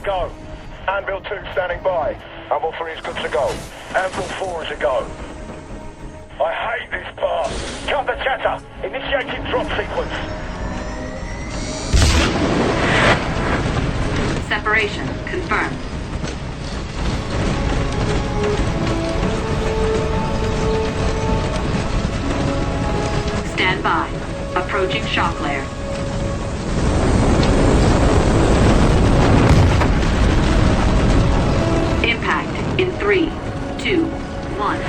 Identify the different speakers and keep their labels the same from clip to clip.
Speaker 1: go. Anvil 2 standing by. Anvil 3 is good to go. Anvil 4 is a go. I hate this part. Cut the chatter. Initiating drop sequence.
Speaker 2: Separation confirmed. Stand by. Approaching shock layer. Impact in 3, 2, 1.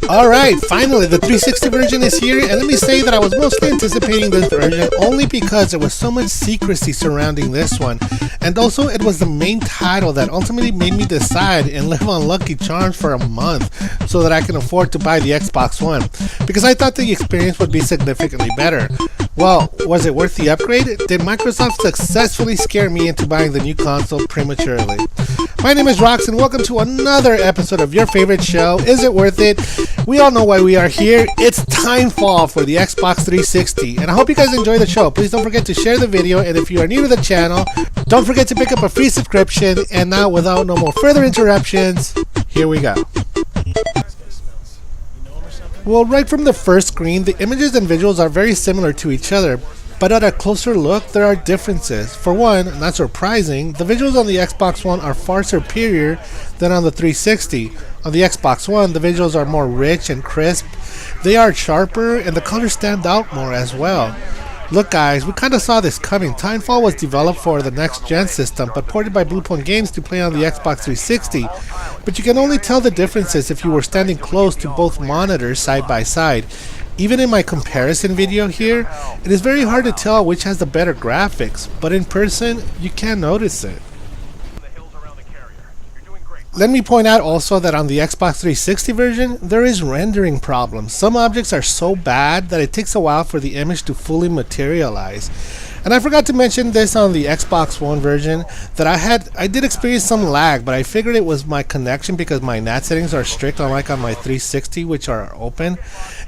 Speaker 3: Alright, finally the 360 version is here, and let me say that I was mostly anticipating this version only because there was so much secrecy surrounding this one, and also it was the main title that ultimately made me decide and live on Lucky Charms for a month so that I can afford to buy the Xbox One, because I thought the experience would be significantly better. Well, was it worth the upgrade? Did Microsoft successfully scare me into buying the new console prematurely? My name is Rox, and welcome to another episode of your favorite show, Is It Worth It? We all know why we are here. It's Titanfall for the Xbox 360, and I hope you guys enjoy the show. Please don't forget to share the video, and if you are new to the channel, don't forget to pick up a free subscription. And now, without no more further interruptions, here we go. Well, right from the first screen, the images and visuals are very similar to each other, but at a closer look, there are differences. For one, not surprising, the visuals on the Xbox One are far superior than on the 360. On the Xbox One, the visuals are more rich and crisp, they are sharper, and the colors stand out more as well. Look guys, we kinda saw this coming. Titanfall was developed for the next gen system, but ported by Bluepoint Games to play on the Xbox 360. But you can only tell the differences if you were standing close to both monitors side by side. Even in my comparison video here, it is very hard to tell which has the better graphics, but in person, you can notice it. Let me point out also that on the Xbox 360 version, there is rendering problems. Some objects are so bad that it takes a while for the image to fully materialize. And I forgot to mention this on the Xbox One version, that I did experience some lag, but I figured it was my connection because my NAT settings are strict, unlike on my 360, which are open.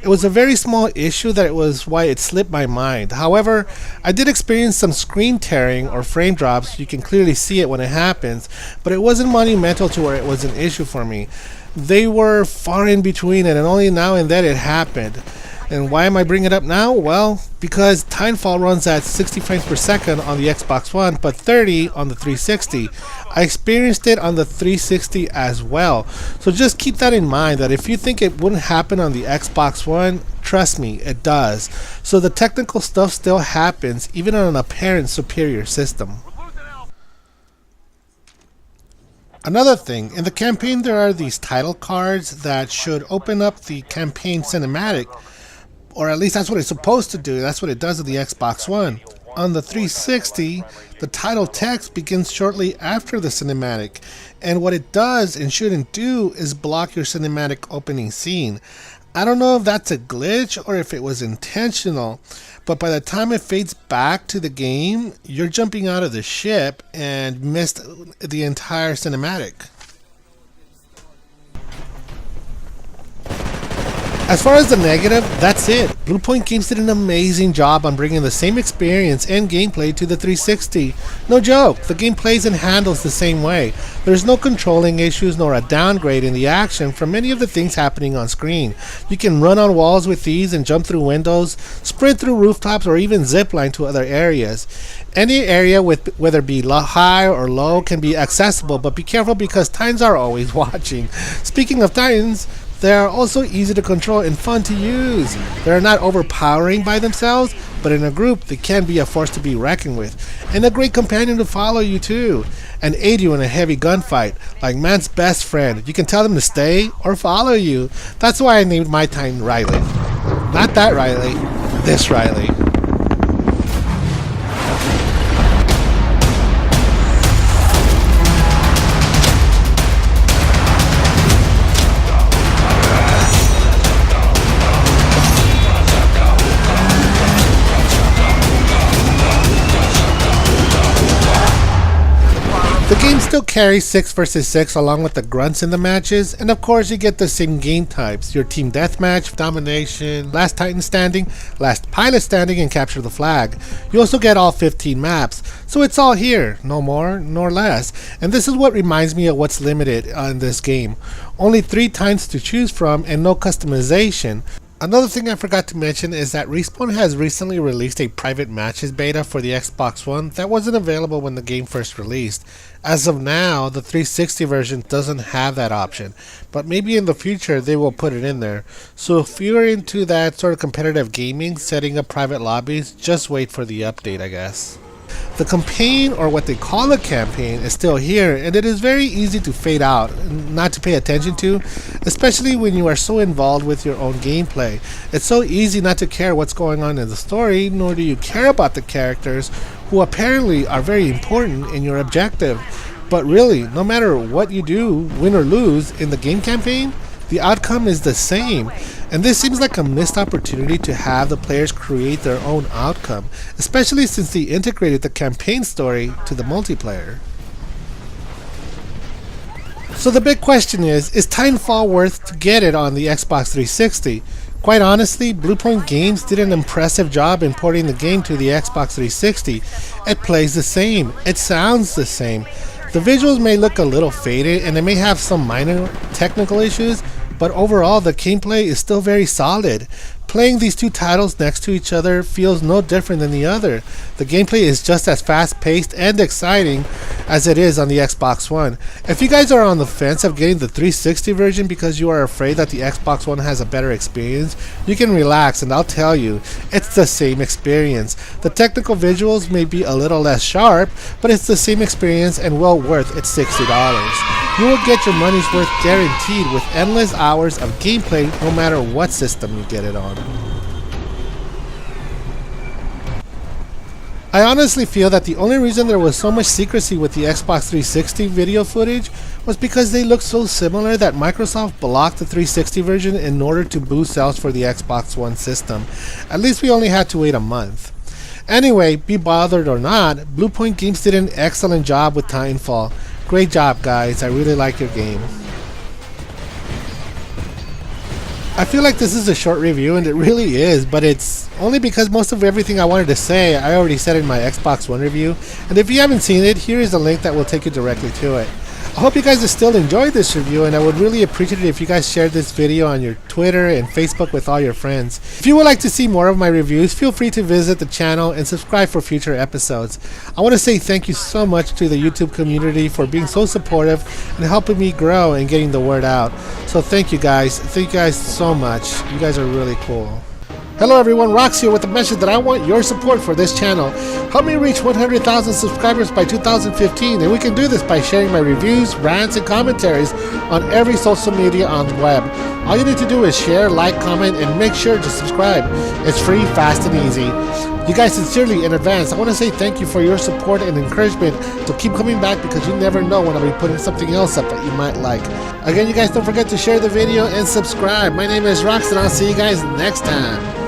Speaker 3: It was a very small issue that it was why it slipped my mind. However, I did experience some screen tearing or frame drops. You can clearly see it when it happens, but it wasn't monumental to where it was an issue for me. They were far in between, and only now and then it happened. And why am I bringing it up now? Well, because Titanfall runs at 60 frames per second on the Xbox One, but 30 on the 360. I experienced it on the 360 as well. So just keep that in mind, that if you think it wouldn't happen on the Xbox One, trust me, it does. So the technical stuff still happens, even on an apparent superior system. Another thing, in the campaign there are these title cards that should open up the campaign cinematic, or at least that's what it's supposed to do. That's what it does on the Xbox One. On the 360, the title text begins shortly after the cinematic, and what it does and shouldn't do is block your cinematic opening scene. I don't know if that's a glitch or if it was intentional, but by the time it fades back to the game, you're jumping out of the ship and missed the entire cinematic. As far as the negative, that's it. Bluepoint Games did an amazing job on bringing the same experience and gameplay to the 360. No joke, the game plays and handles the same way. There's no controlling issues nor a downgrade in the action from many of the things happening on screen. You can run on walls with ease and jump through windows, sprint through rooftops, or even zipline to other areas. Any area, with whether it be high or low, can be accessible, but be careful because Titans are always watching. Speaking of Titans, they are also easy to control and fun to use. They are not overpowering by themselves, but in a group they can be a force to be reckoned with, and a great companion to follow you too, and aid you in a heavy gunfight, like man's best friend. You can tell them to stay or follow you. That's why I named my Titan Riley. Not that Riley, this Riley. The game still still carry 6 versus 6 along with the grunts in the matches, and of course you get the same game types, your team deathmatch, domination, last Titan standing, last pilot standing, and capture the flag. You also get all 15 maps, so it's all here, no more nor less, and this is what reminds me of what's limited in this game. Only 3 Titans to choose from and no customization. Another thing I forgot to mention is that Respawn has recently released a private matches beta for the Xbox One that wasn't available when the game first released. As of now, the 360 version doesn't have that option, but maybe in the future they will put it in there. So if you're into that sort of competitive gaming, setting up private lobbies, just wait for the update, I guess. The campaign, or what they call a campaign, is still here, and it is very easy to fade out, not to pay attention to, especially when you are so involved with your own gameplay. It's so easy not to care what's going on in the story, nor do you care about the characters, who apparently are very important in your objective. But really, no matter what you do, win or lose, in the game campaign, the outcome is the same, and this seems like a missed opportunity to have the players create their own outcome, especially since they integrated the campaign story to the multiplayer. So the big question is Titanfall worth to get it on the Xbox 360? Quite honestly, Bluepoint Games did an impressive job in porting the game to the Xbox 360. It plays the same, it sounds the same. The visuals may look a little faded and they may have some minor technical issues, but overall the gameplay is still very solid. Playing these 2 titles next to each other feels no different than the other. The gameplay is just as fast paced and exciting as it is on the Xbox One. If you guys are on the fence of getting the 360 version because you are afraid that the Xbox One has a better experience, you can relax, and I'll tell you, it's the same experience. The technical visuals may be a little less sharp, but it's the same experience and well worth its $60. You will get your money's worth guaranteed with endless hours of gameplay no matter what system you get it on. I honestly feel that the only reason there was so much secrecy with the Xbox 360 video footage was because they looked so similar that Microsoft blocked the 360 version in order to boost sales for the Xbox One system. At least we only had to wait a month. Anyway, be bothered or not, Bluepoint Games did an excellent job with Titanfall. Great job, guys. I really like your game. I feel like this is a short review, and it really is, but it's only because most of everything I wanted to say I already said in my Xbox One review, and if you haven't seen it, here is a link that will take you directly to it. I hope you guys have still enjoyed this review, and I would really appreciate it if you guys shared this video on your Twitter and Facebook with all your friends. If you would like to see more of my reviews, feel free to visit the channel and subscribe for future episodes. I want to say thank you so much to the YouTube community for being so supportive and helping me grow and getting the word out. So thank you guys so much. You guys are really cool. Hello everyone, Rox here with a message that I want your support for this channel. Help me reach 100,000 subscribers by 2015, and we can do this by sharing my reviews, rants, and commentaries on every social media on the web. All you need to do is share, like, comment, and make sure to subscribe. It's free, fast, and easy. You guys, sincerely in advance, I want to say thank you for your support and encouragement to keep coming back, because you never know when I'll be putting something else up that you might like. Again, you guys don't forget to share the video and subscribe. My name is Rox, and I'll see you guys next time.